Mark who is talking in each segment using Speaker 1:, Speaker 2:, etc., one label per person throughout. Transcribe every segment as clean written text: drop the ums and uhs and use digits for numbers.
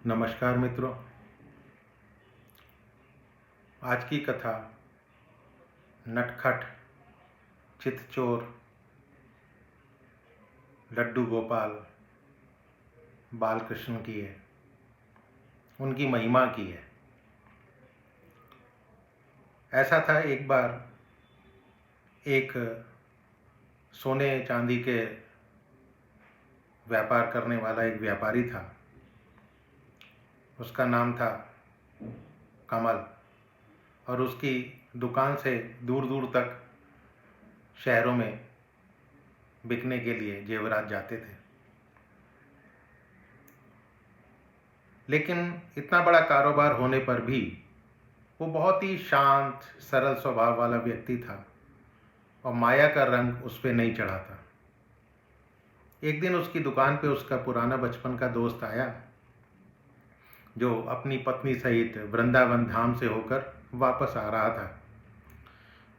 Speaker 1: नमस्कार मित्रों। आज की कथा नटखट, चितचोर, लड्डू गोपाल, बालकृष्ण की है, उनकी महिमा की है। ऐसा था, एक बार एक सोने चांदी के व्यापार करने वाला एक व्यापारी था। उसका नाम था कमल, और उसकी दुकान से दूर दूर तक शहरों में बिकने के लिए जेवरात जाते थे। लेकिन इतना बड़ा कारोबार होने पर भी वो बहुत ही शांत सरल स्वभाव वाला व्यक्ति था और माया का रंग उस पर नहीं चढ़ा था। एक दिन उसकी दुकान पे उसका पुराना बचपन का दोस्त आया, जो अपनी पत्नी सहित वृंदावन धाम से होकर वापस आ रहा था।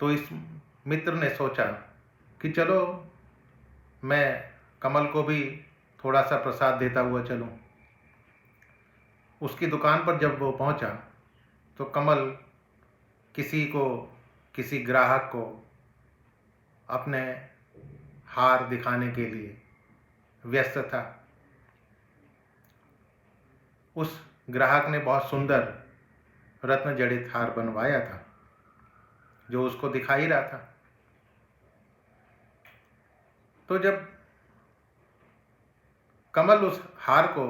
Speaker 1: तो इस मित्र ने सोचा कि चलो मैं कमल को भी थोड़ा सा प्रसाद देता हुआ चलूं। उसकी दुकान पर जब वो पहुंचा तो कमल किसी ग्राहक को अपने हार दिखाने के लिए व्यस्त था। उस ग्राहक ने बहुत सुंदर रत्न जड़ित हार बनवाया था, जो उसको दिखा ही रहा था। तो जब कमल उस हार को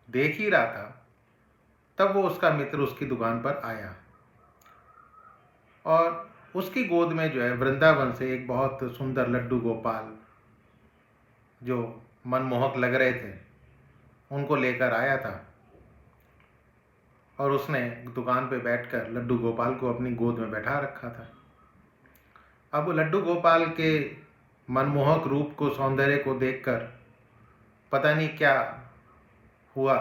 Speaker 1: देख ही रहा था, तब वो उसका मित्र उसकी दुकान पर आया और उसकी गोद में जो है वृंदावन से एक बहुत सुंदर लड्डू गोपाल, जो मनमोहक लग रहे थे, उनको लेकर आया था। और उसने दुकान पे बैठकर लड्डू गोपाल को अपनी गोद में बैठा रखा था। अब लड्डू गोपाल के मनमोहक रूप को, सौंदर्य को देखकर पता नहीं क्या हुआ,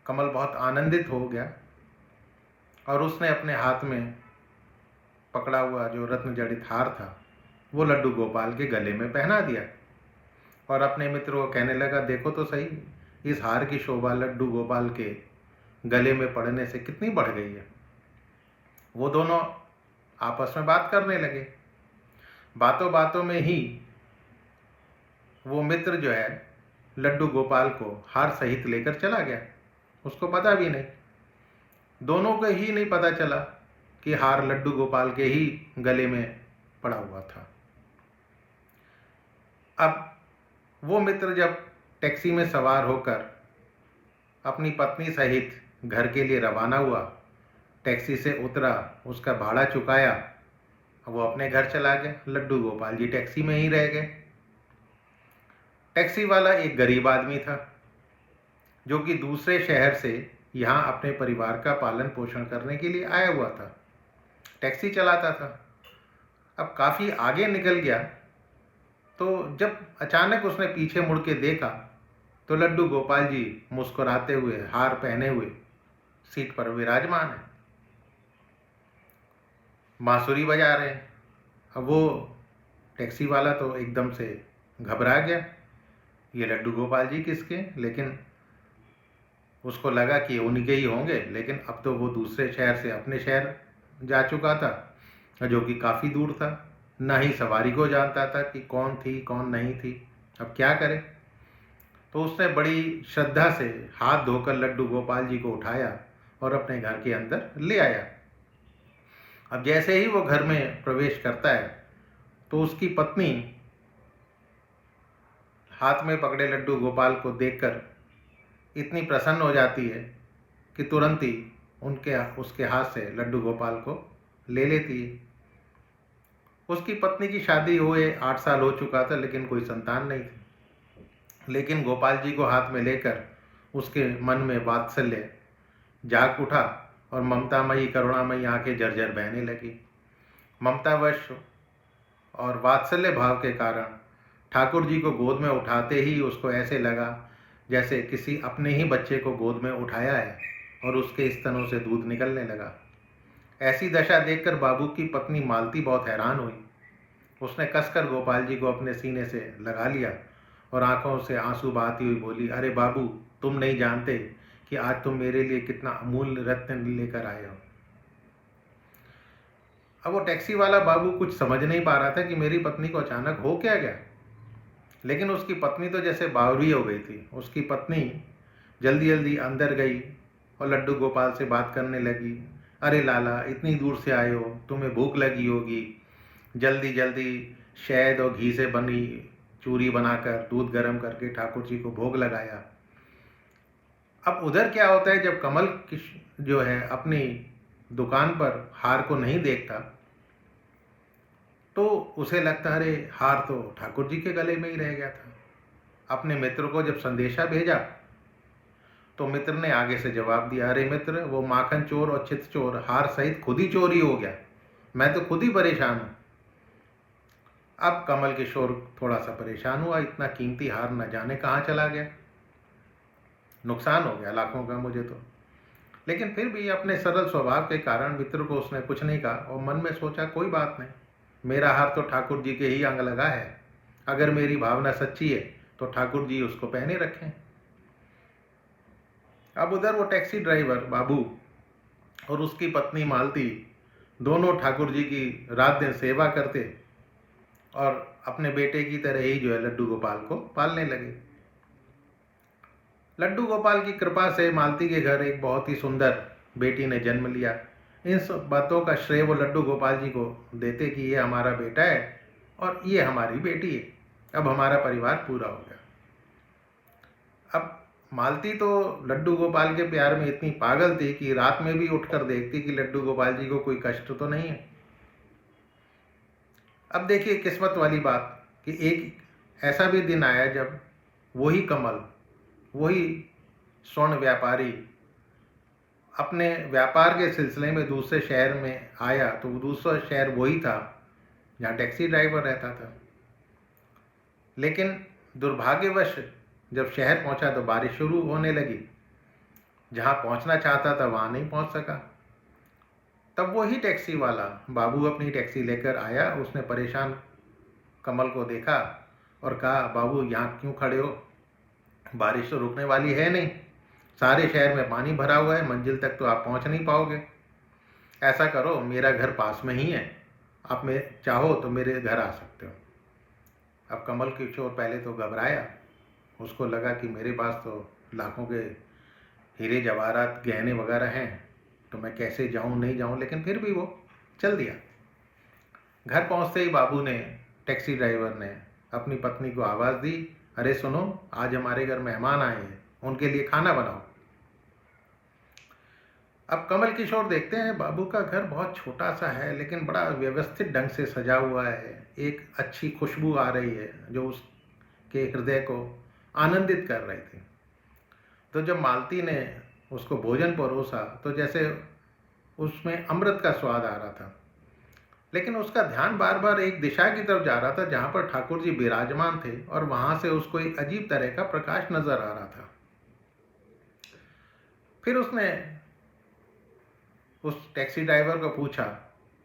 Speaker 1: कमल बहुत आनंदित हो गया और उसने अपने हाथ में पकड़ा हुआ जो रत्न जड़ित हार था वो लड्डू गोपाल के गले में पहना दिया और अपने मित्र को कहने लगा, देखो तो सही, इस हार की शोभा लड्डू गोपाल के गले में पड़ने से कितनी बढ़ गई है। वो दोनों आपस में बात करने लगे। बातों बातों में ही वो मित्र जो है लड्डू गोपाल को हार सहित लेकर चला गया। उसको पता भी नहीं, दोनों को ही नहीं पता चला कि हार लड्डू गोपाल के ही गले में पड़ा हुआ था। अब वो मित्र जब टैक्सी में सवार होकर अपनी पत्नी सहित घर के लिए रवाना हुआ, टैक्सी से उतरा, उसका भाड़ा चुकाया, वो अपने घर चला गया। लड्डू गोपाल जी टैक्सी में ही रह गए। टैक्सी वाला एक गरीब आदमी था, जो कि दूसरे शहर से यहाँ अपने परिवार का पालन पोषण करने के लिए आया हुआ था, टैक्सी चलाता था। अब काफ़ी आगे निकल गया तो जब अचानक उसने पीछे मुड़ के देखा तो लड्डू गोपाल जी मुस्कुराते हुए, हार पहने हुए सीट पर विराजमान है, बांसुरी बजा रहे हैं। अब वो टैक्सी वाला तो एकदम से घबरा गया, ये लड्डू गोपाल जी किसके? लेकिन उसको लगा कि उनके ही होंगे, लेकिन अब तो वो दूसरे शहर से अपने शहर जा चुका था, जो कि काफ़ी दूर था। ना ही सवारी को जानता था कि कौन थी कौन नहीं थी, अब क्या करे। तो उसने बड़ी श्रद्धा से हाथ धोकर लड्डू गोपाल जी को उठाया और अपने घर के अंदर ले आया। अब जैसे ही वो घर में प्रवेश करता है तो उसकी पत्नी हाथ में पकड़े लड्डू गोपाल को देखकर इतनी प्रसन्न हो जाती है कि तुरंत ही उसके हाथ से लड्डू गोपाल को ले लेती है। उसकी पत्नी की शादी हुए 8 साल हो चुका था, लेकिन कोई संतान नहीं थी। लेकिन गोपाल जी को हाथ में लेकर उसके मन में वात्सल्य जाग उठा और ममतामयी करुणामयी आंखें झरझर बहने लगी। ममतावश और वात्सल्य भाव के कारण ठाकुर जी को गोद में उठाते ही उसको ऐसे लगा जैसे किसी अपने ही बच्चे को गोद में उठाया है और उसके स्तनों से दूध निकलने लगा। ऐसी दशा देखकर बाबू की पत्नी मालती बहुत हैरान हुई। उसने कसकर गोपाल जी को अपने सीने से लगा लिया और आंखों से आंसू बहाती हुई बोली, अरे बाबू, तुम नहीं जानते कि आज तुम मेरे लिए कितना अमूल्य रत्न लेकर आए हो। अब वो टैक्सी वाला बाबू कुछ समझ नहीं पा रहा था कि मेरी पत्नी को अचानक हो क्या गया। लेकिन उसकी पत्नी तो जैसे बावरी हो गई थी। उसकी पत्नी जल्दी जल्दी अंदर गई और लड्डू गोपाल से बात करने लगी। अरे लाला, इतनी दूर से आए हो, तुम्हें भूख लगी होगी, जल्दी जल्दी शहद और घी से बनी चूरी बनाकर दूध गर्म करके ठाकुर जी को भोग लगाया। अब उधर क्या होता है, जब कमल जो है अपनी दुकान पर हार को नहीं देखता तो उसे लगता अरे हार तो ठाकुर जी के गले में ही रह गया था। अपने मित्र को जब संदेशा भेजा तो मित्र ने आगे से जवाब दिया, अरे मित्र, वो माखन चोर और चित चोर हार सहित खुद ही चोरी हो गया, मैं तो खुद ही परेशान हूँ। अब कमल किशोर थोड़ा सा परेशान हुआ, इतना कीमती हार न जाने कहाँ चला गया, नुकसान हो गया लाखों का मुझे तो। लेकिन फिर भी अपने सरल स्वभाव के कारण मित्र को उसने कुछ नहीं कहा और मन में सोचा कोई बात नहीं, मेरा हार तो ठाकुर जी के ही अंग लगा है, अगर मेरी भावना सच्ची है तो ठाकुर जी उसको पहने रखें। अब उधर वो टैक्सी ड्राइवर बाबू और उसकी पत्नी मालती दोनों ठाकुर जी की रात दिन सेवा करते और अपने बेटे की तरह ही जो है लड्डू गोपाल को पालने लगे। लड्डू गोपाल की कृपा से मालती के घर एक बहुत ही सुंदर बेटी ने जन्म लिया। इन सब बातों का श्रेय वो लड्डू गोपाल जी को देते कि ये हमारा बेटा है और ये हमारी बेटी है, अब हमारा परिवार पूरा हो गया। अब मालती तो लड्डू गोपाल के प्यार में इतनी पागल थी कि रात में भी उठकर देखती कि लड्डू गोपाल जी को कोई कष्ट तो नहीं है। अब देखिए किस्मत वाली बात कि एक ऐसा भी दिन आया जब वही कमल, वही स्वर्ण व्यापारी अपने व्यापार के सिलसिले में दूसरे शहर में आया तो दूसरा शहर वही था जहाँ टैक्सी ड्राइवर रहता था। लेकिन दुर्भाग्यवश जब शहर पहुंचा तो बारिश शुरू होने लगी, जहाँ पहुंचना चाहता था वहाँ नहीं पहुंच सका। तब वही टैक्सी वाला बाबू अपनी टैक्सी लेकर आया। उसने परेशान कमल को देखा और कहा, बाबू यहाँ क्यों खड़े हो, बारिश तो रुकने वाली है नहीं, सारे शहर में पानी भरा हुआ है, मंजिल तक तो आप पहुँच नहीं पाओगे। ऐसा करो, मेरा घर पास में ही है, आप में चाहो तो मेरे घर आ सकते हो। अब कमल किशोर पहले तो घबराया, उसको लगा कि मेरे पास तो लाखों के हीरे जवाहरात गहने वगैरह हैं, तो मैं कैसे जाऊं नहीं जाऊं, लेकिन फिर भी वो चल दिया। घर पहुंचते ही बाबू ने, टैक्सी ड्राइवर ने अपनी पत्नी को आवाज़ दी, अरे सुनो, आज हमारे घर मेहमान आए हैं, उनके लिए खाना बनाओ। अब कमल किशोर देखते हैं बाबू का घर बहुत छोटा सा है लेकिन बड़ा व्यवस्थित ढंग से सजा हुआ है, एक अच्छी खुशबू आ रही है जो उसके हृदय को आनंदित कर रही थी। तो जब मालती ने उसको भोजन परोसा तो जैसे उसमें अमृत का स्वाद आ रहा था, लेकिन उसका ध्यान बार बार एक दिशा की तरफ जा रहा था जहाँ पर ठाकुर जी विराजमान थे और वहाँ से उसको एक अजीब तरह का प्रकाश नजर आ रहा था। फिर उसने उस टैक्सी ड्राइवर को पूछा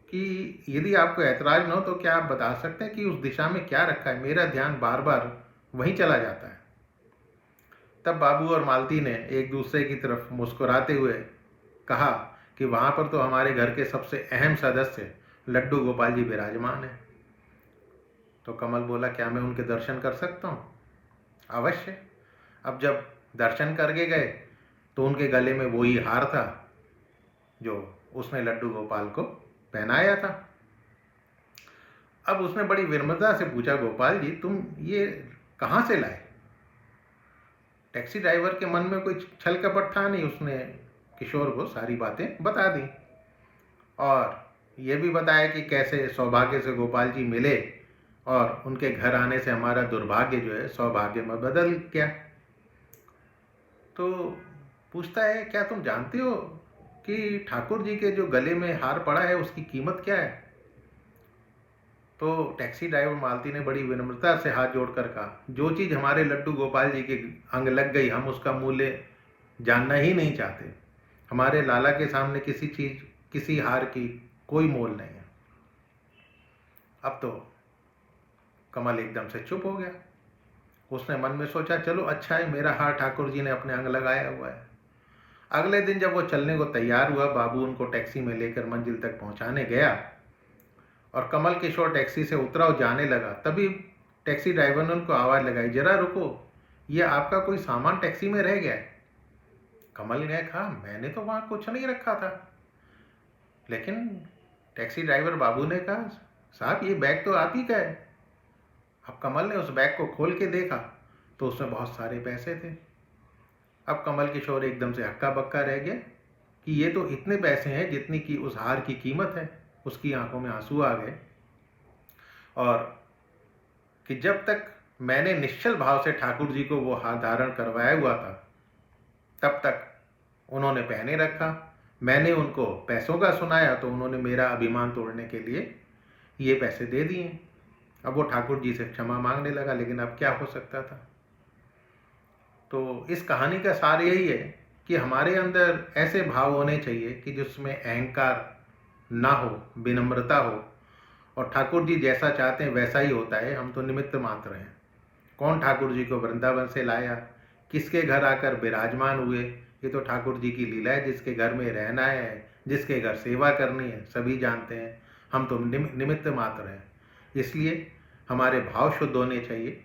Speaker 1: कि यदि आपको ऐतराज न हो तो क्या आप बता सकते हैं कि उस दिशा में क्या रखा है, मेरा ध्यान बार बार वहीं चला जाता है। तब बाबू और मालती ने एक दूसरे की तरफ मुस्कुराते हुए कहा कि वहाँ पर तो हमारे घर के सबसे अहम सदस्य लड्डू गोपाल जी विराजमान हैं। तो कमल बोला, क्या मैं उनके दर्शन कर सकता हूँ? अवश्य। अब जब दर्शन करके गए तो उनके गले में वही हार था जो उसने लड्डू गोपाल को पहनाया था। अब उसने बड़ी विनम्रता से पूछा, गोपाल जी तुम ये कहाँ से लाए? टैक्सी ड्राइवर के मन में कोई छल कपट था नहीं, उसने किशोर को सारी बातें बता दी और ये भी बताया कि कैसे सौभाग्य से गोपाल जी मिले और उनके घर आने से हमारा दुर्भाग्य जो है सौभाग्य में बदल गया। तो पूछता है, क्या तुम जानते हो कि ठाकुर जी के जो गले में हार पड़ा है उसकी कीमत क्या है? तो टैक्सी ड्राइवर मालती ने बड़ी विनम्रता से हाथ जोड़कर कहा, जो चीज़ हमारे लड्डू गोपाल जी के अंग लग गई हम उसका मूल्य जानना ही नहीं चाहते। हमारे लाला के सामने किसी चीज़, किसी हार की कोई मोल नहीं है। अब तो कमल एकदम से चुप हो गया। उसने मन में सोचा, चलो अच्छा है, मेरा हार ठाकुर जी ने अपने अंग लगाया हुआ है। अगले दिन जब वो चलने को तैयार हुआ, बाबू उनको टैक्सी में लेकर मंजिल तक पहुंचाने गया और कमल किशोर टैक्सी से उतरा और जाने लगा। तभी टैक्सी ड्राइवर ने उनको आवाज़ लगाई, जरा रुको, ये आपका कोई सामान टैक्सी में रह गया है। कमल ने कहा, मैंने तो वहाँ कुछ नहीं रखा था। लेकिन टैक्सी ड्राइवर बाबू ने कहा, साहब ये बैग तो आप ही का है। अब कमल ने उस बैग को खोल के देखा तो उसमें बहुत सारे पैसे थे। अब कमल किशोर एकदम से हक्का बक्का रह गया कि ये तो इतने पैसे हैं जितनी की उस हार की कीमत है। उसकी आंखों में आंसू आ गए और कि जब तक मैंने निश्चल भाव से ठाकुर जी को वो हार धारण करवाया हुआ था तब तक उन्होंने पहने रखा। मैंने उनको पैसों का सुनाया तो उन्होंने मेरा अभिमान तोड़ने के लिए ये पैसे दे दिए। अब वो ठाकुर जी से क्षमा मांगने लगा, लेकिन अब क्या हो सकता था। तो इस कहानी का सार यही है कि हमारे अंदर ऐसे भाव होने चाहिए कि जिसमें अहंकार ना हो, विनम्रता हो, और ठाकुर जी जैसा चाहते हैं वैसा ही होता है। हम तो निमित्त मात्र हैं। कौन ठाकुर जी को वृंदावन से लाया, किसके घर आकर विराजमान हुए, ये तो ठाकुर जी की लीला है। जिसके घर में रहना है, जिसके घर सेवा करनी है, सभी जानते हैं। हम तो निमित्त मात्र हैं। इसलिए हमारे भाव शुद्ध होने चाहिए।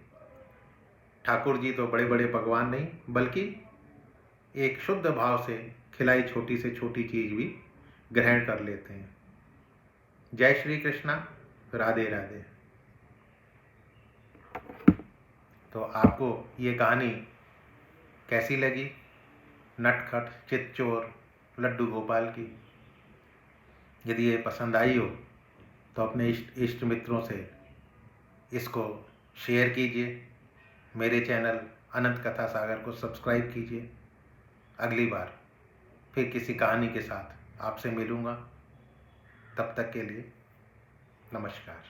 Speaker 1: ठाकुर जी तो बड़े बड़े भगवान नहीं, बल्कि एक शुद्ध भाव से खिलाई छोटी से छोटी चीज़ भी ग्रहण कर लेते हैं। जय श्री कृष्णा, राधे राधे। तो आपको ये कहानी कैसी लगी, नटखट चितचोर लड्डू गोपाल की? यदि ये पसंद आई हो तो अपने इष्ट मित्रों से इसको शेयर कीजिए। मेरे चैनल अनंत कथा सागर को सब्सक्राइब कीजिए। अगली बार फिर किसी कहानी के साथ आपसे मिलूँगा। तब तक के लिए नमस्कार।